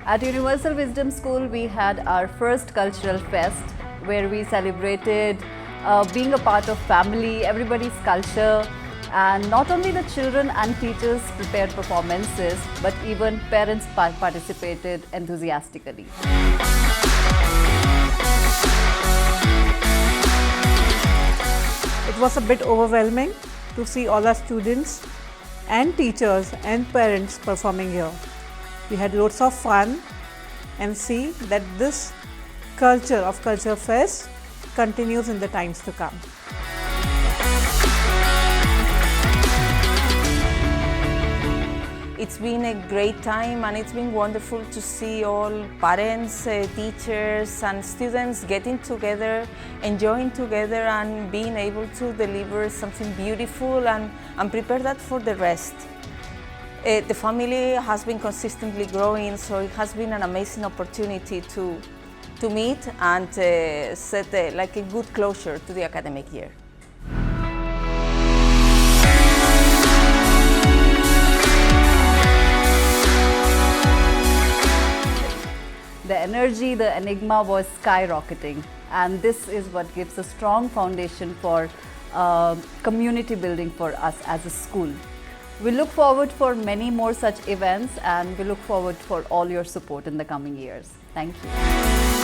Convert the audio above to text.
At Universal Wisdom School, we had our first cultural fest where we celebrated being a part of family, everybody's culture, and not only the children and teachers prepared performances, but even parents participated enthusiastically. It was a bit overwhelming to see all our students and teachers and parents performing here. We had loads of fun and see that this culture of Culture Fest continues in the times to come. It's been a great time and it's been wonderful to see all parents, teachers and students getting together, enjoying together and being able to deliver something beautiful and prepare that for the rest. The family has been consistently growing, so it has been an amazing opportunity to meet and set like a good closure to the academic year. The energy, the enigma was skyrocketing, and this is what gives a strong foundation for community building for us as a school. We look forward for many more such events, and we look forward for all your support in the coming years. Thank you.